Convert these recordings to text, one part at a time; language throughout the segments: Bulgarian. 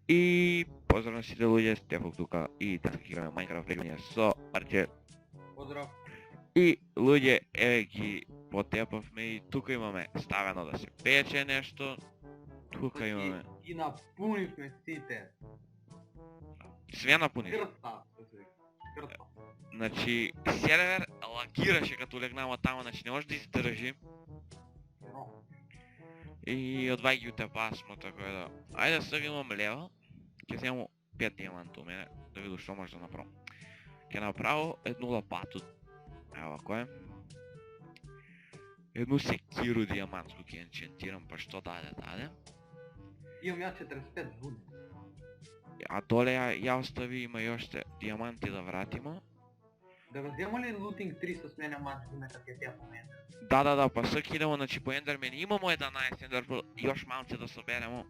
И поздрав на сите луѓе, Стефок тука и така ќе играме Minecraft играње со Арче. Поздрав. И луѓе, еве ги потепавме и тука имаме ставено да се пече нешто. Тука имаме. И напунивме сите. Све напуни. Крта. Крта. Значи, сервер лагираше като легнава тамо, значи не може да издржи. И одвај ги утепасмо, така е да. Ајде сега имам лева. Ќе земам 5 диаманта у мене, да видам што може да направам. Ќе направам едну лопату. Ево ако е. Едну секиру диамантску ќе енчентирам, па што даде. Имам ја 45 звуни. А доле ја остави, има и оште диаманти да вратимо. Да го взема ли лутинг 3 со смене мачкиме како ќе тя помена? Да, па сега идемо значи по ендермен. Имамо 11 ендерпел, још малце да соберемо.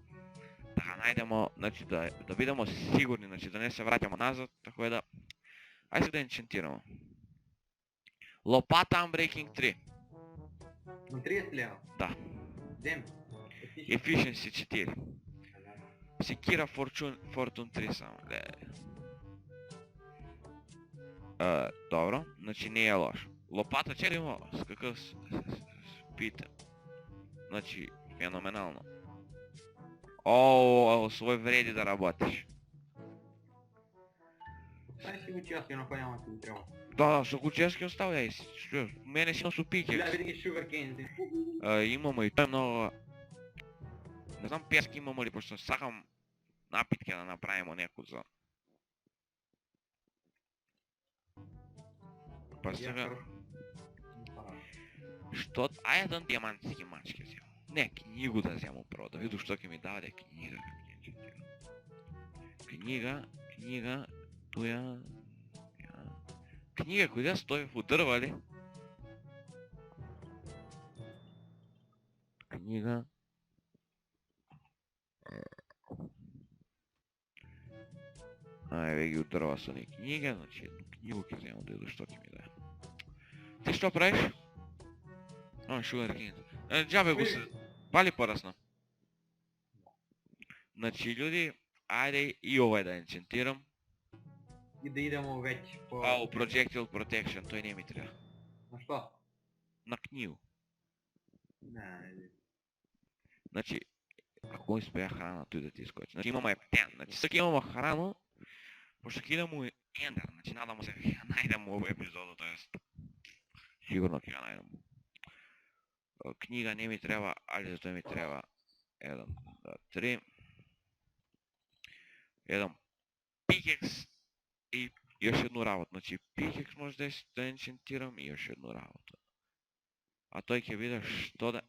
Да га најдемо, значи да бидемо сигурни, значи да не се враќамо назад, така е да. Ајде сега да енчентирамо. Лопата Unbreaking 3. На 30 лева? Да. Дем. Efficiency 4. Секира Fortune 3 само, добро, значи не е лошо. Лопата 4 има с какъв питам. Значи, феноменално. Ооо, свой вреди да работиш. Ай си го чески, но кој няма ти го треба. Да, со го чески оставяй си. Мене си су пикекс. Да, види ги sugarcane. Имамо и тој много... Не знам пески имамо ли, пошто сакам напитки да направимо неку за... Па сега... Што? Ајде еден диамантски мач ќе земам. Не, книгу да земам прво, да виду што ќе ми даде книга. Книга, туја... Книга која стои во дрва ли? Книга... Еве ги од дрва со ни книга, значи едну книгу ќе земам да виду што ќе ми даде. Ти што правиш? Sugarcane. Джабе го се... Пали порасна. Значи люди, ајде и овој да енчентирам. И да идемо веќе по... Projectile Protection, тој не ми треба. На што? На книгу. Не. Значи, ако успеа храна, тој да ти искочи. Значи имаме ептен, значи сега имаме храна, пошто ќе идемо ендер, значи надамо се ќе најдемо овој епизодот, тоест. Сигурно ќе ја најдемо. Книга не ми треба, али зато ми треба 1, 2, 3. Еден пикекс и још едну работа. Значи пикекс може да енчентирам и још едну работа. А тој ќе биде што да...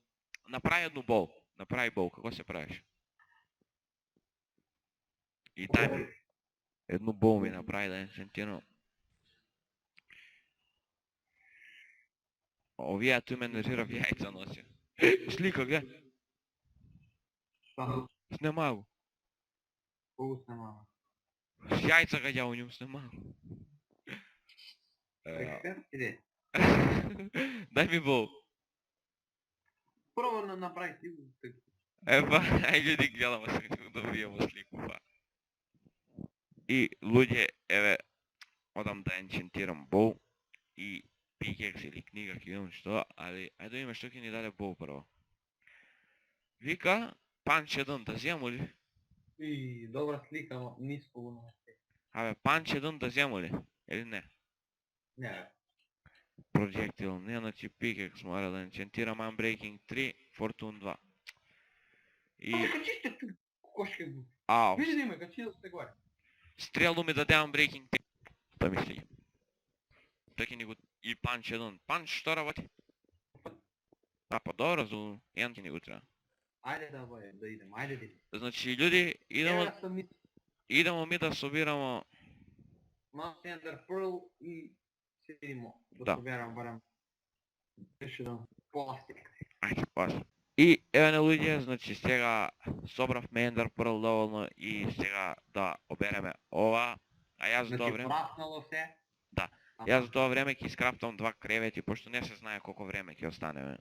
Направи едну бол. Направи бол, како се правиш? И дај ми едну бол ми направи да енчентирам. Овие тој ме нервирав јајца носи. Слика, гледа. Што? Снема го. Кого снимава? С јајца га ја у njom снема го. Експерт иде. Дај ми бол. Прво направи слику. Ева, ај люди гледамо сега ќе го добијемо слику, па. И луѓе, еве, одам да енчентирам бол и пикекс или книга ќе видам што, али ајде да видиме што ќе ни даде бол прво. Вика, панч 1 да земам ли? И добра слика, но ниско го намести. Абе, панч 1 да земам ли? Или не? Не. Projectile, не, значи пикекс мора да енчентирам Unbreaking 3, Fortune 2. И... Качи сте тук, кошке го. Ау. Вижи да има, качи да сте горе. Стрело ми даде Unbreaking 3. Тоа ми слиѓа. Тој ќе ни го... И панч 1. Панч што работи? А, па добро, за еден ќе ни го треба. Ајде да бъде, да идем, ајде да идем. Значи, люди, идемо ми да собирамо... Малко Ender Pearl и се видимо. Да. Собирам барем. Беше да пластик. Ајде, пас. И, еве не луѓе, значи сега собравме Ender Pearl доволно и сега да обереме ова. А јас за тоа време... Значи праснало се. Да. Јас за тоа време ќе искрафтам 2 кревети, пошто не се знае колко време ќе останеме.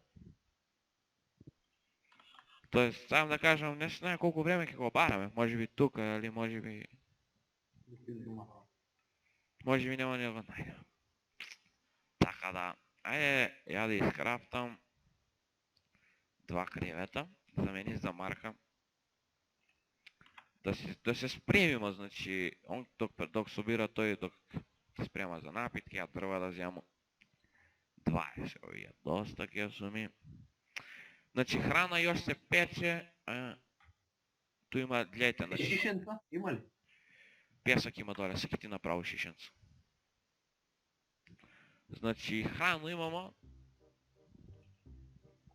Тоест, само да кажем, не знае колко време ќе го бараме. Може би тука, или може би... Може би нема да го најдем. Така да, ајде, ја да искрафтам 2 кревета, за мене и за Марка. Да се спремимо, значи, он док собира тој, док се спрема за напитки, ја треба да земам 20, овие доста ќе су ми. Значи, храна још се пече, ту има, гледайте, значи, Шишенца има ли? песок има доле, сега ти направо шишенца. Значи, храна имамо,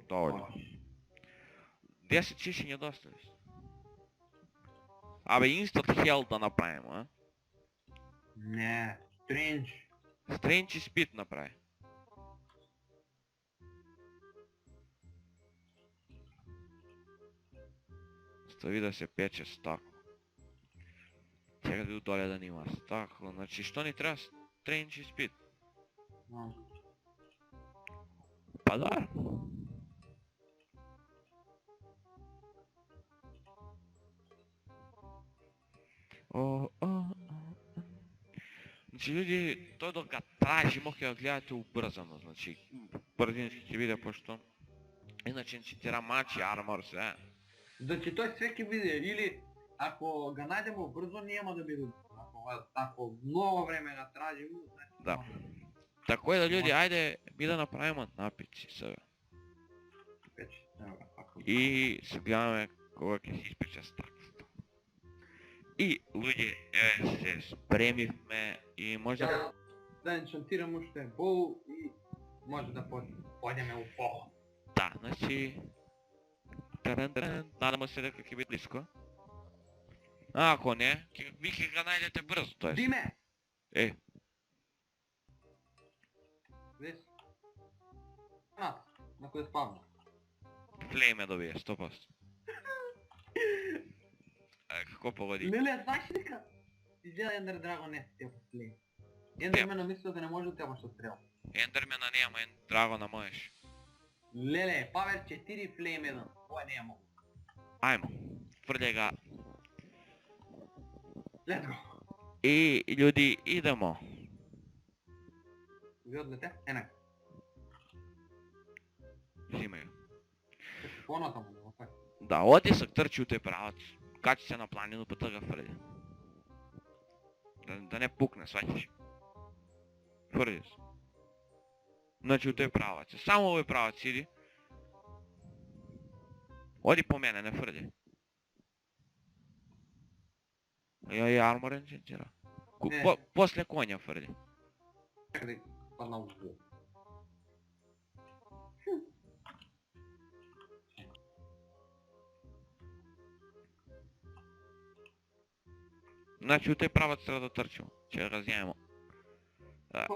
доволно. 10 шишења доста ли? Абе, инстат хел да направим, а? Не, стрендж. Стрендж и спит направи. Стави да се пече стакло. Чека да виду доле да нема стакло. Значи, што ни треба стрендж и спит? Па да. Значи, луѓе, тој док га тражимо ќе го гледате убрзано, значи, брзински ќе биде, пошто... Иначе ќе ти рамачи, армор, се. Значи тој све ќе биде, или ако ga најдемо брзо, нема да биде. Ако много време ga тражимо, значи... Да. Тако е да луѓе, ајде, ми да направиме напитци сега. И се гледаме кога ќе се испече стакста. И луѓе, се спремивме и може да... Да енчантирам уште бол и може да појдеме у поход. Да, значи... Надamo се дека ќе биде близко. А ако не, ви ќе ga најдете брзо, тоест. Диме! Е. Виж? На кој спавна? Флейме добие, 100%. Како погоди? Леле, знаеш ли дека? Изгледа Ендер Драго не се тепа с Флейм. Ендермена мислил да не може да тепаш со стрел. Ендермена нема, Драгона можеш. Леле, Павер 4 Флейм 1. Ова не е могу. Ајмо, фрљај га. Let's go. И људи, идемо. Ви одлете? Енак. Взимај. Понатаму, опак. Да, оди се трчи у тој правац. Качи се на планину, па тога фрља. Да не пукне, сваќаш. Фрља се. Значи у тој правац. Само овој правац иди. Оди по мене, не фрљај. Ја арморен ченчера. После коња фрља. Чекай да падна у зло. Значи у тој правац треба да трчимо. Ќе го земемо. Да.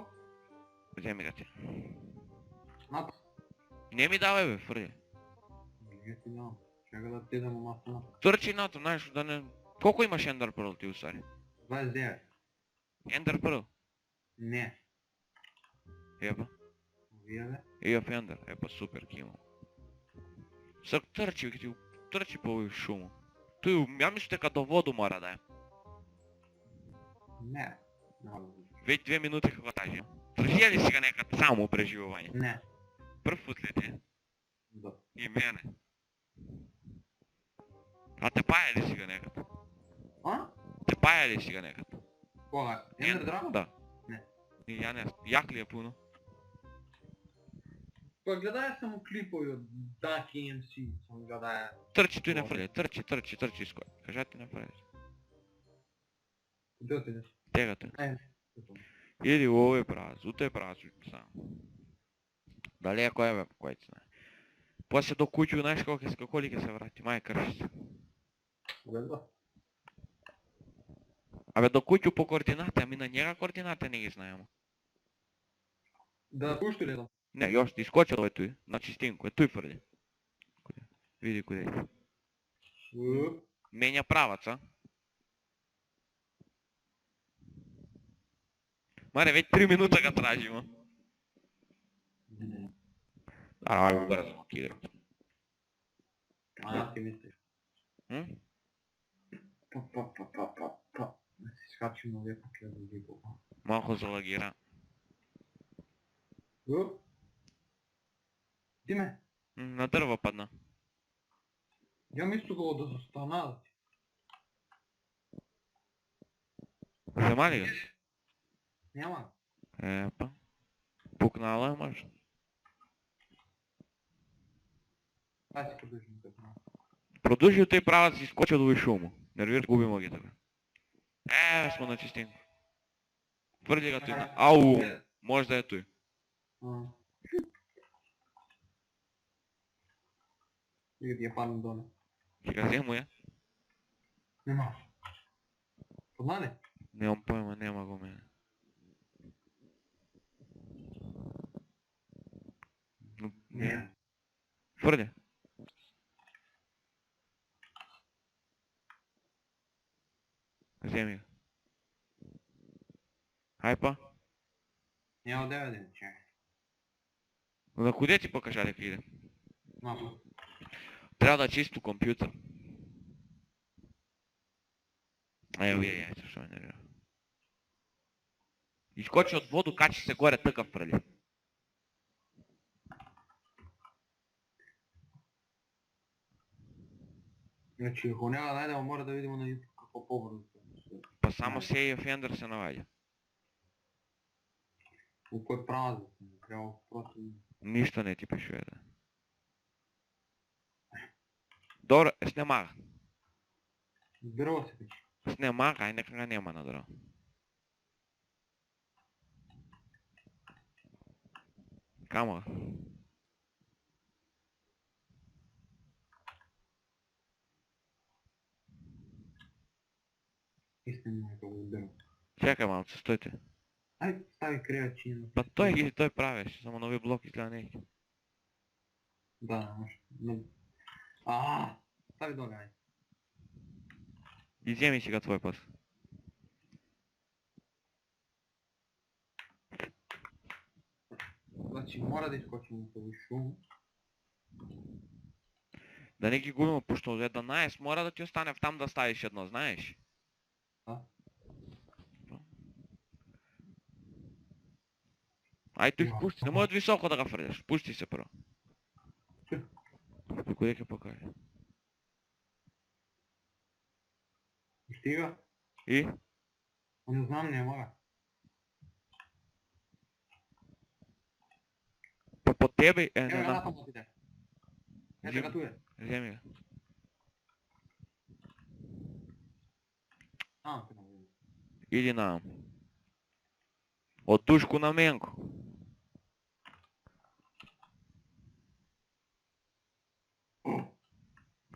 Земи ga ти. Нато. Не ми давај бе, фрљај. Не ти дам. Чека да ти идем у маста нато. Трчи нато, знаеш, да не... Колко имаш Ender Pearl ти у стари? 29. Ender Pearl? Не. Еба. Вие бе? Имав Ender, еба супер ки имам. Сак трчи, ќе ти трчи по овој шуму. Тој, ја мислам дека до воду мора да е. Не. Веќе 2 минути како тажи. Преживја ли сега некад само преживување? Не. Прв пут ли ти? Да. И мене. А те паја ли сега некад? А? Те паја ли сега некад? Кога? Ендер Драго? Да. Не. И ја не, јак ли е пуно? Па гледаја само клипови од Duck EMC, сам гледаја. Трчи тој не фрљај, трчи ској. Кажати не фрљај. Де отидеш? Тега те. Ајде. Иди у овој правац, у тој правац само. Далеко е бе, кој ти знае. После до куќу, знаеш како ли ќе се врати, мај крши се. Гледа. Абе до куќу по координате, ами на njega координате не ги знаеме. Да пушти ли да? Не, још ти искочил е тој, на чистинко, е тој фрља. Види куде е. Менја правац, а? Маре, веќе 3 минута га тражимо. Ајде, брзо, киде. A, ti misliš. Hm? Pa. Da si skačemo lijepo kjedu zipu. Малко залагира. Диме, На дърва падна. я мислувало да застана. Взема ли го? Няма. Епа. Пукнала може. Аз си подържам като. Продължи от тъй права да си скочил до шумо. Нервир губимо ги така. Сме на чистинко. Твърди го той. Ау! Може да е той. И да я падна долу. Чека, вземо я. Нема. Позна ли? Нямам пойма, няма го мене. Не. Твърди. Вземи го. Хайпа. Няма да видим, чакай. На къде ти покажа дека иде? Мапа. Трябва да е чисто компютър. Ево я, яйца, що ме нервира. Изкочи от воду, качи се горе тъкав прали. Значи, ако няма да найдем, може да видим на YouTube какво по-бързо. Па само сей и Фендър се навадя. От кой празник? Трябва просто... Нищо не ти пише, да. Добре, снемага. Здраво се пичи. Снемага, ай нека няма на дърво. Камера. Истинно е това здраво. Чакай малце, стойте. Ай, стави креативно. Па той правеше, само нови блоки изгледа не. Да, може. Стави долу, ай. И вземи сега твой път. Значи, мора да изкочим от този шум. Да не ги губим, пошто от 11, мора да ти остане в там да ставиш едно, знаеш? А? Ай, той впусти, не може високо да го фърляш, пусти се първо. Къде ке покажа? Стига. И? Не знам, не мога. Па по тебе Ева не ga знам. napamo ti. Ето ga tu je. Вземи го. Te ne vidim. Иди на... От Душко на Менко.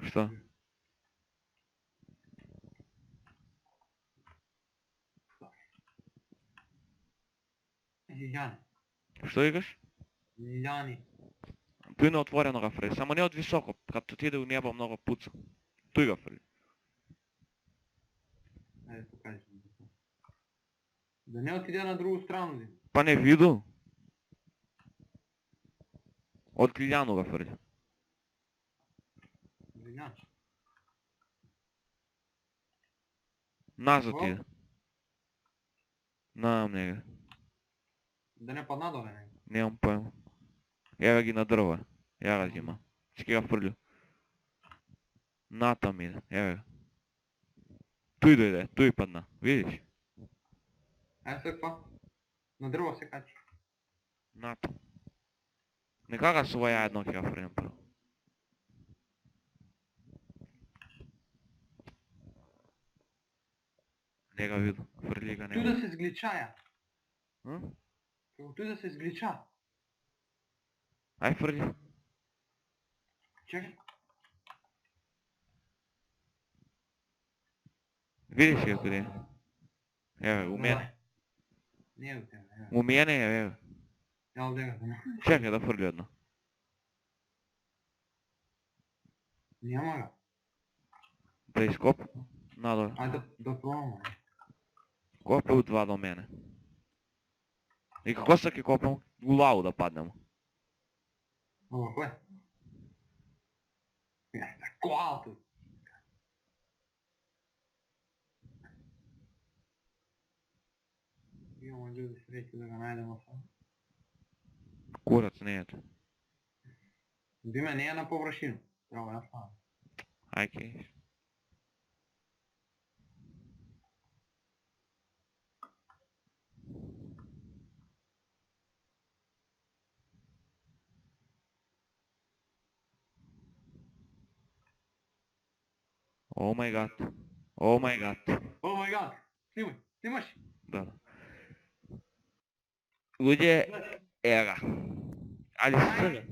Що? Лиляни. Що викаш? Лиляни. Той на отворено го фрли, само не от високо, като отиде у небо много пуца. Той го фрли. Айде покажи ми. Да не отиде на другу страну ли? Па не виду. От Лиляно го фрли. Лилян. Нас отиде. Нам него. Да не падна доле него. Нямам пойма. Ева ги на дрова. Я го взима. Всички го фърлю. Ната ми иде. Ева го. Той дойде. Той падна. Видиш? Айде след това. На дърво се качи. Ната. Нека го своя едно ке го фърлям първо. Не го виду. Фърли го Той него. да се сгличая. Hm? Той да се сглича. Ай фърли. Чакай. Видиш ли къде? Ева, у мен. Не е от тебе. У мене е, ева. Я отдега. Чакай да фърли едно. Няма ga. Да изкоп. Надолу. Айде да пробваме. Копа от два до мене. И какво са ке копам? Главо да паднем. Ова, кое? Тако алто. Имamo ljudi sreću da ga najdemo samo. Kurac ne ide. Dime nije na površinu. Treba na stanu. Ajke. Oh my god. Oh my god. Oh my god! Snimaj! Snimaš? Da. Ljudje, evo ga. Ali sada.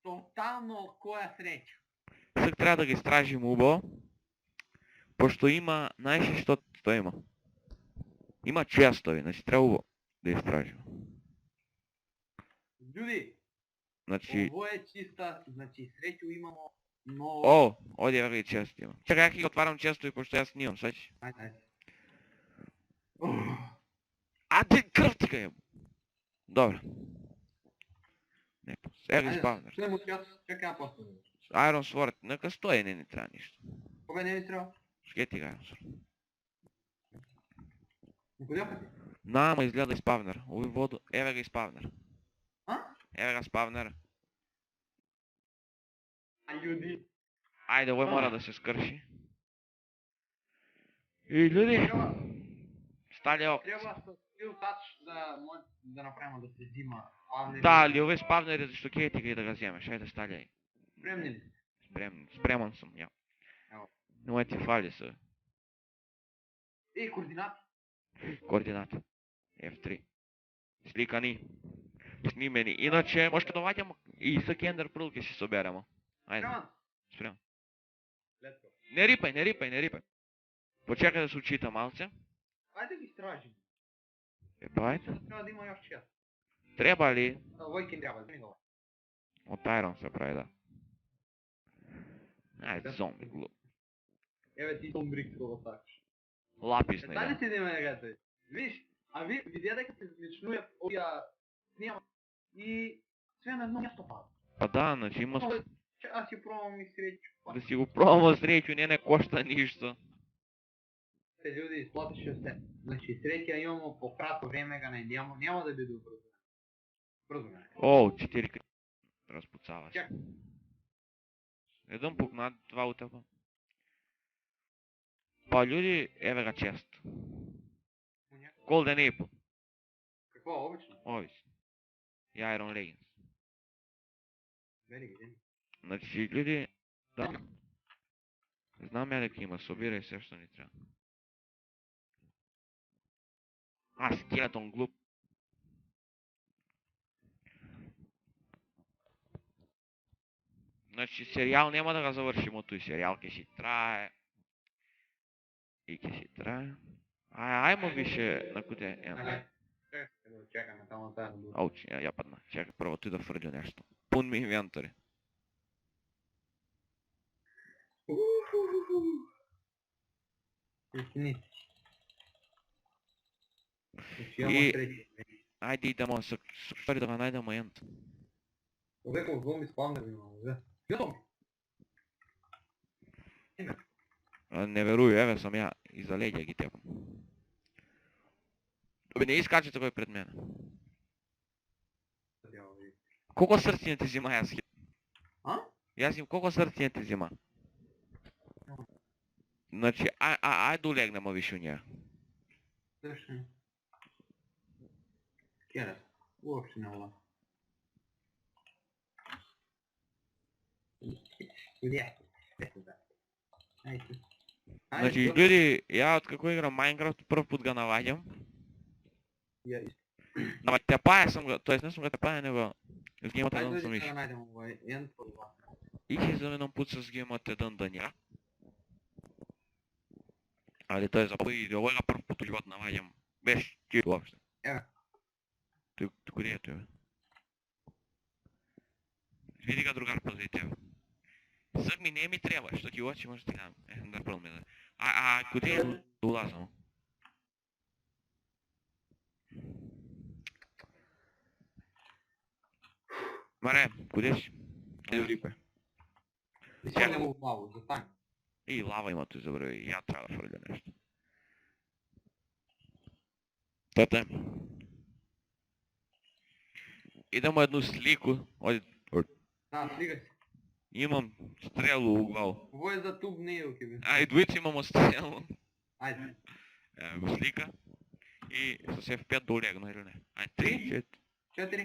Totalno koja sreća. Sad treba da ga istražimo ubao. Pošto ima, najviše što to ima. Ima čestovi, znači treba ubao da istražimo. Ljudi, Znači, ovo je čista, znači sreću imamo novo... o, ovdje je veliki čest ima. Čekaj, ja ih otvaram čestovi pošto ja snimam, sad ću. Ajde. A ti krv ti ga jebu. Dobro. Ne, evo Ajde, spawner. sve mu čas, čekaj ja postavim. Iron Sword, neka stoji, ne treba ništa. Koga ne bi trebao? Sketi ga Iron Sword. Kod opet? Nama izgleda i spawner, u vodu, evo ga i spawner. A? Evo ga spawner. A ljudi? Ajde, ovo mora da se skrši. I ljudi, Treba, stavlja ovo. treba skill touch da napravimo da se zima. Ali Da, ali ove spavnere što keti ga i da ga zjemeš, ajde stavljaj. spremni li? Spreman sam, ja. Evo. Nemoj ti fali se. Koordinati. Koordinate. F3. Slikani. Snimeni. Inače, možda da vađamo i sa Kender prilike si soberemo. Ajde, Spreman? spremam. Let's go. Ne ripaj. Počekaj da se učita malce. Ajde ga istražimo. Jebajte. Treba da ima još čest. Treba li? Vojkin treba, zbrini ga. Od Iron se pravi, da. Ajde, zombie glup. Evo ti tom briksova tako. Lapisni, da. Stavite da ima njega to. Vidiš, a vi vidite kad se zličnuje ovija snijama i sve na jedno mjesto pada. Pa da, znači ima... Аз си пробвам и среću. Da si го пробвал sreću, не košta ništa. Те ljudi isplatiše se. Znači sreća imamo po kratko vreme ga najdemo, няма да биде брзо. Брзо ме. О, 4 разпуцава се. Чак. Един пукнат, два утъпа. Па люди, еве ga чест. Golden Apple. Какво обично? Овис. И Iron Leggings. Вери ги. Значи люди, да. Знам я дека има, собирай се што ни треба. А, скелетон глуп. Значи серијал нема да го завршимо тој серијал, ќе си трае. И ќе си трае. Ајмо више на куде е. Чакаме тамо заедно. Ауч, ја падна. Чекай прво ти да фрдю нешто. Пун ми инвентари. И... Ајде идемо со стори да го најдемо ент. Овеко зомби спавнер имamo, да? Ја зомби? Не веруј, еве сам ја, иза леѓа ги тепам. Добе, не искачете кој пред мене. Колко срци не ти зима јас хит? А? Јас им колко срци не ти зима? Значи, ајде улегнемо више у неја. Зашто? Кера, уопште не вола. Значи, люди, ја од како играм Minecraft прв пут го наваѓам. На тепаја сам го, тоест не сум го тепаја, него с геймот еден сум иш. Их изаменам пут с геймот еден данја. Али тој за и овој го прв пут у живот наваѓам. Без ти уопште. Еве. Ти куде е тој? Види ga другар позади тебе. Sad mi ne mi treba, što ti u oči možda ti dam. Da prvo mi da. A kude je ulazamo? Mare, kude si? Idu ripe. Изхвърлям отново, за танк. И лава има tu забрави, и я трябва да фърля нещо. Тата. Идемо едно слико. Да, стига си. Имам стрело у глава. Ovo je za tub nije ok bi. А, и двоите имamo стрело. Ajde. Evo го slika. И с F5 да улегна или не. Ай, 3, 4. 4.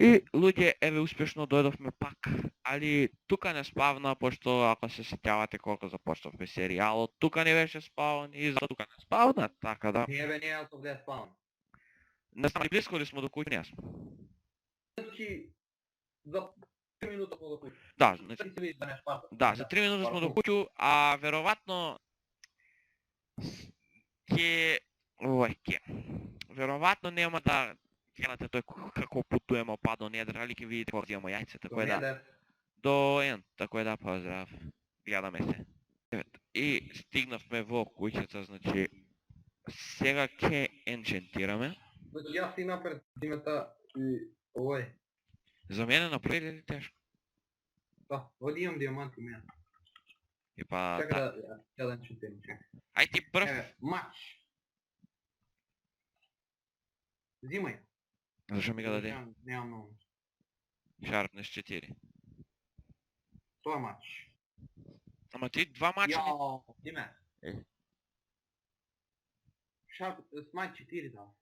И луѓе, еве успешно дојдовме пак, али тука не спавна, пошто ако се сеќавате колку започнавме серијалот, тука не беше спаван и за тука не спавна, така да. Nije be nije auto gdje je spawn. Не знам, близко ли смо до куќа, не смо. Znači, za 3 minuta smo do kuće. Да, значи, Ti se vidiš da ne šparta. да, за 3 минути смо до куќу, а вероватно вероватно нема да гледате тој како путуемо па до недра, али ќе видите кога имamo јајце, така е да. До N, така е да, поздрав. Гледаме се. И стигнавме во куќата, значи сега ќе енчентираме. Значи, јас си напред имата и овој. За мене напред е тешко. Да, овде имам диаманти у мене. И па Чакай да ја енчентирам, чакай. Ај ти прв. Еве, мач. Взимај. Зашо ми го даде? Немам много. Шарпнеш 4. Тоа е мач. Ама ти два мача не... Јао, Диме. Е. Шарп, смај 4 дава.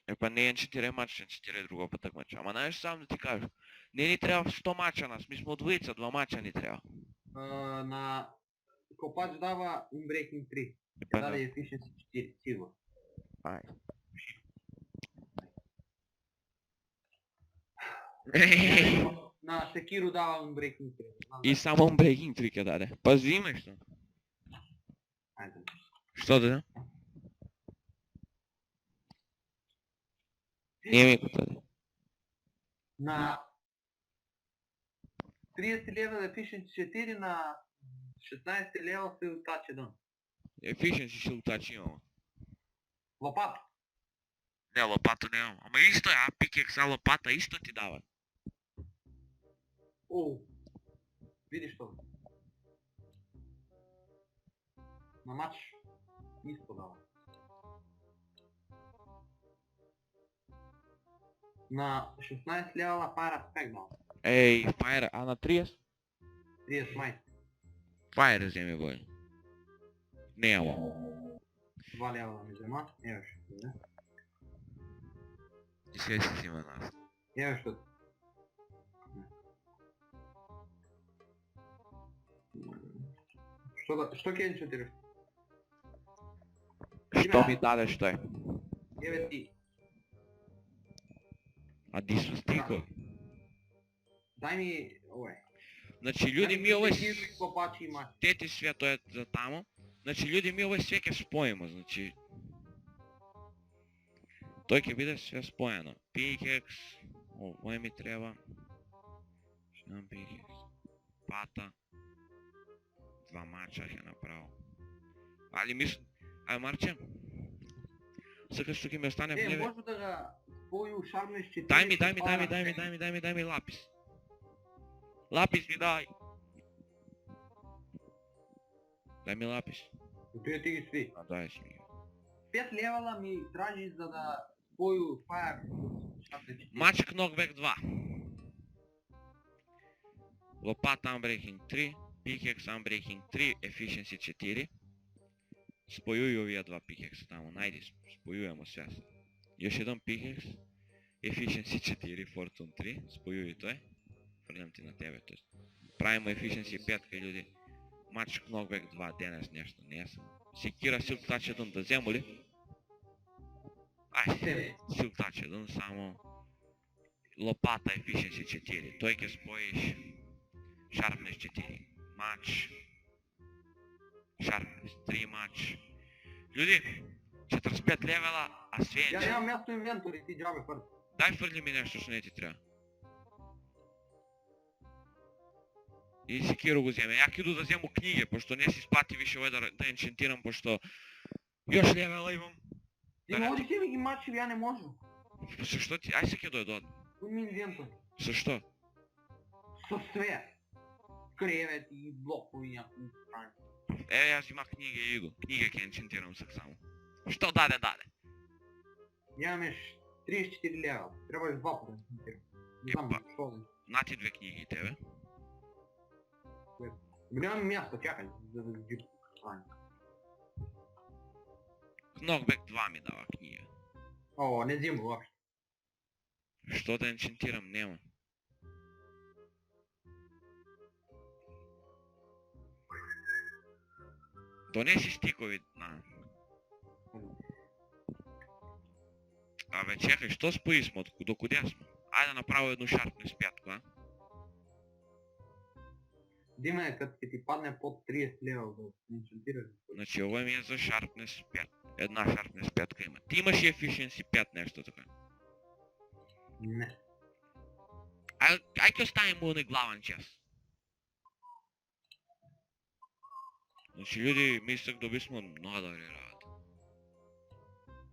Е па не е 4 мача, 4 друго па такмача. Ама знаеш сам да ти кажа. Не ни треба 100 мача нас, ми сме двојца, 2 мача ни треба. На копач дава Unbreaking 3. Е па Даде да. Efficiency 4, сигурно. Ај. На Sekiro дава Unbreaking 3. Знам И да. само Unbreaking 3 ќе даде. Па взимај што. Ајде. Што даде? Не ми го даде. На 30 лева Efficiency 4, на 16 лева се Touch 1. Efficiency си лутачи имamo. Лопата. Не, лопата немам. Ама исто е, а пикекса лопата исто ти дава. Оу. Видиш тоа. На мач исто дава. На 16 лева Fire Aspect дава. Ей, Fire, а на 30? 30 май. Fire вземи вој. Нема. 2 лева да ми взема. Ево што е. И сега си има нас. Ево што. Што ќе енчетираш? Што ми дадеш тој? Еве ти. А ди су стико. Дај ми овој. Значи, луѓе, ми овој копачи има. тети све тоа е за тамо. Значи, луѓе, ми овој све ќе споимо, значи. Тој ќе биде све споено. Pickaxe, овој ми треба. Шнам pickaxe. Пата. 2 мача ќе направо. Али мислам, ај Марче. Сакаш што ќе ми остане Е, влеве? може да ga спою шарнеш 4. Дај ми лапис. Лапис ми дај. Дај ми лапис. Тој ти ги сви. А дај си ми. 5 левела ми тражи за да спою Fire шарнеш 4. Мачек Knockback 2. Лопата Unbreaking 3. Pickaxe Unbreaking 3. Efficiency 4. Спојуј овие два пикекса таму, најди, спојујемо све. Још еден пикекс, Efficiency 4, Fortune 3, спојуј тој. Фрлям ти на тебе, тој. Правимо Efficiency 5, кај луѓе. Мачек Knockback 2, денес нешто, не сам. Секира Silk Touch 1 да зему ли? Ај, Silk Touch 1 само. lopata efficiency 4, той ќе споиш sharpness 4, match, sharpness 3 match. Ljudi, 45 levela, a sve Ja nemam mjesto u inventori, ti džabe prvi. Дай фърли ми нещо, що не ти трябва. И секиро го вземе. Јак иду да взему книги, пошто не си сплати више овој да енчентирам, пошто још левела имам. Ти може си ми ги мачи, ја не можу. Со што ти? Ај се ќе дојдат. У ми инвентори. Со што? Со све. Кревети, блокови, някакви страни. Еве јас има книги и иду. Книга ќе енчентирам сак само. Што даде, даде. Нямаш 34 лева. Трябваш два пъти да енчентирам. Не знам, Епа. што да. На ти две книги и тебе. Нямам място, чакай, за да ги страни. Knockback 2 ми дава книга. О, не взимам въобще. Што да енчентирам, нема. Донеси стикови, на. Абе, чекай, што спои смо, докудја смо? Ајде направо едну sharpness 5, а? Дима е като ти падне под 30 лева да енчентираш. Значи овој ми е за sharpness 5. Една sharpness 5 има. Ти имаш и efficiency 5 нещо така. Не. Ај ќе оставим оној главен час. Значи люди, мислех да бисмо много добри работа.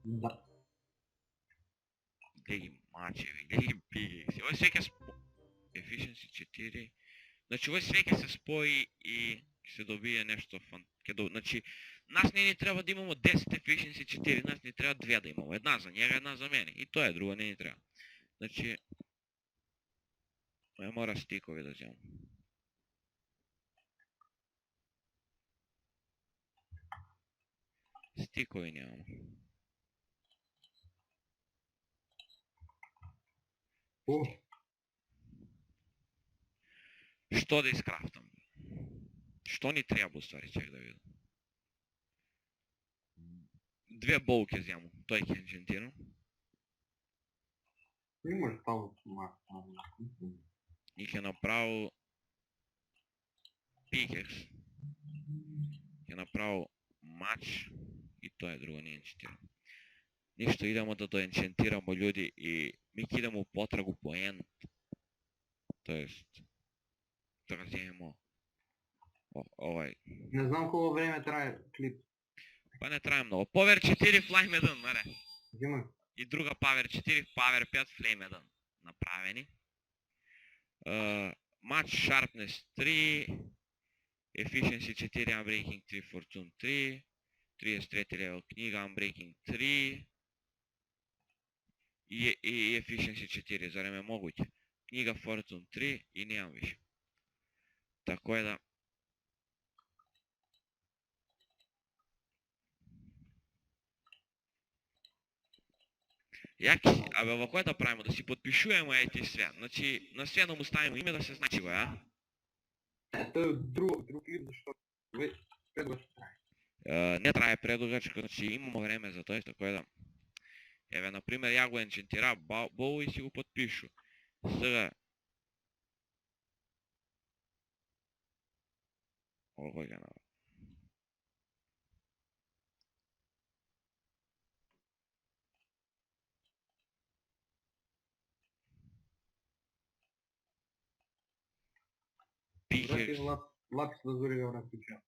Да. Гледай ги мачеви, гледай ги пиги. Овој све ќе спои. Efficiency 4. Значи овој све ќе се спои и ќе се добие нешто фан. Значи, нас не ни треба да имамо 10 efficiency 4, нас ни треба 2 да имамо. Една за njega, една за мене. И тоа е, друго не ни треба. Значи, мора стикови да вземам. Стикови нямам. Што да искрафтам? Што ни треба уствари, чек да видам. Две болки вземам, тој ќе енчентирам. Имаш там мак. И ќе направо пикекс. Ќе направо мач и тоа е, друго не енчентирам. Ништо, идемо да доенчентирамо људи и ми ќе идемо у потрагу по енд. Тоест, да вземемо овај. Не знам колко време трае клип. Па не трае многу. Power 4 Flame 1, маре. Взимай. И друга Power 4, Power 5 Flame 1 направени. Match Sharpness 3, Efficiency 4, Unbreaking 3, Fortune 3, 33 левел книга, Unbreaking 3 и Efficiency 4, зарем е могуќе. Книга Fortune 3 и немам више. Тако е да... Абе, во кој да правимо? Да си подпишуваме ети све. Значи, на све да му ставимо име да се значи го, а? Тоа е друг клип, зашто предугачко трае. Не трае предугачко, значи имамо време за тоа, тако е да... Еве, например, ја го енчентира Боу и си го подпишу. Сега... Овој га навам. Пикекс. Лапис лазури го вратича.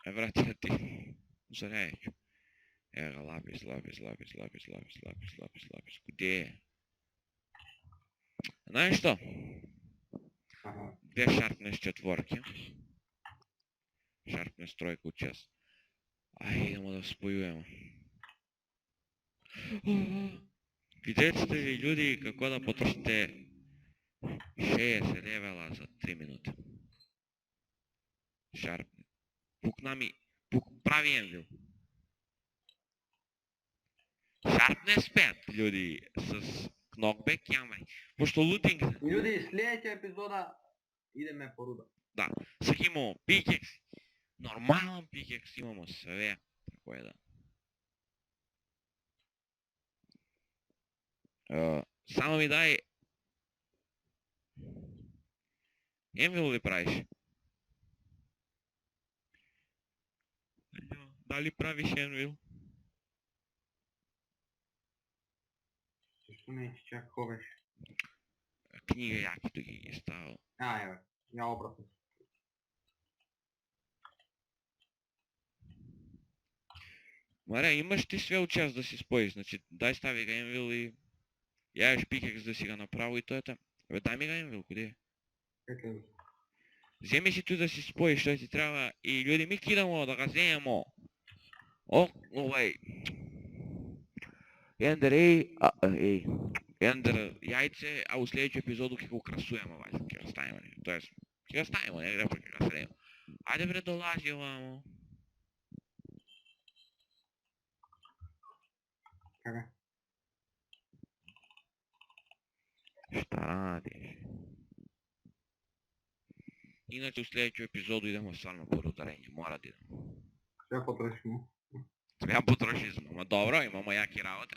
Врати ти. Зарејќу. Ега, лапис. Куде е? Знаеш што? Две Sharpness 4. Sharpness 3 у час. Ај, идемо да спојуваме. Видете ли, људи, како да потрошите 60 левела за 3 минути. Sharpness. Пукна ми, прави енвил. Sharpness 5, људи, с knockback јамај. Пошто лутинг... Људи, следеќа епизода идеме по руда. Да, сега имамо пикекс. Нормален пикекс, имамо све. Тако е да. Само ми дај Енвил ли правиш? Дали правиш Енвил? Защо не че чак ходиш? Книга якито ги е ставал. Еве, я обратно. Маре, имаш ти свел час да си споиш, значи дай стави ga Енвил и... Явиш пикекс да си ga направо и той е там. Бе, дай ми ga Енвил, къде е? Ето, Вземи си tu да си споиш, той ти трябва и люди ми кидамо да ga вземемо. О, Ендер, ей. Ендер, яйце, а у следващия епизоду ќе го красуемо, вајде, ќе го ставиме, тоест, ќе го ставиме, не грепа ќе го средимо. Ајде бре, долази овамо. така. Šta radiš? Inače u sljedeću epizodu idemo stvarno po rudarenje, mora da idemo. Sve potrošimo. Sve potrošimo, ma dobro, imamo jaki работа.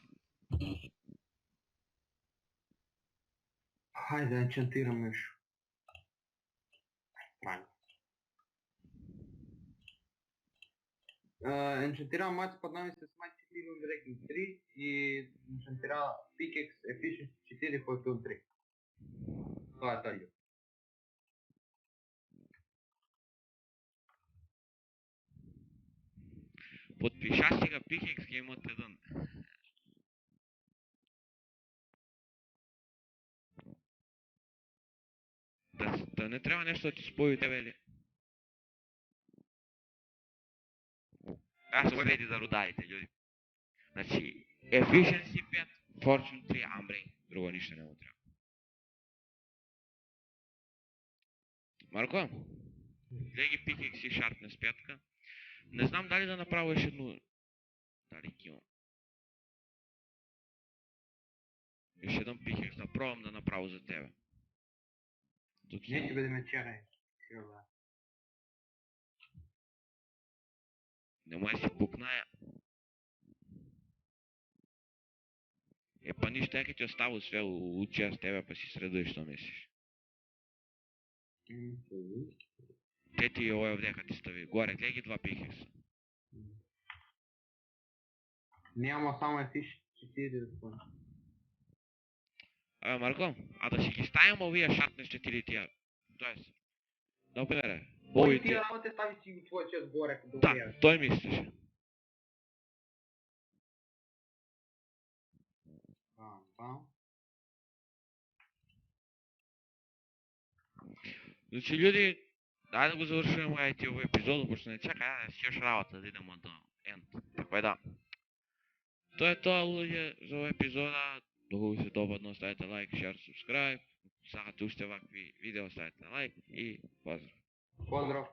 Хайде, енчантираме još. Правильно. Енчантирам мать под нами с мать 4 Ranking 3 и енчантира Pickaxe Efficiency 4 Fortune 3. Това е тази. Подпиша си ga Pickaxe Game от 1. Да не трябва нещо да ти спои тебе ли? Аз съм реди за рударите, люди. Значи, Efficiency 5, Fortune 3, Ambre, друго нищо не му трябва. Марко, гледай ги Pickaxe и Sharpness 5. Не знам дали да направиш едно... Дали ги имам. Ще един Pickaxe да пробвам да направя за тебе. Не ти бъдем чакай. Не може да си пукная. Е, па нищо, яка ти оставя све уча с тебе, па си средуеш, що мислиш. Те ти ова вдека ти стави. Горе, гледай ги два Pickaxe. Няма само Efficiency 4 да спомня. Абе, Марко, а да си ги ставим овия Sharpness 4 тия. Тоест, например, Бои тия работи стави си го твой чест горе, като да, той мислиш. Значи, люди, дай да го завършим това епизода, почти не чакай, да си još работа да идемо до енд. Така е да. То е това, луѓе, за ова епизода. Много ви се допадна, ставите лайк, шер, субскрайб. Сакате уште вакви видео, ставите лайк и поздрав. Поздрав.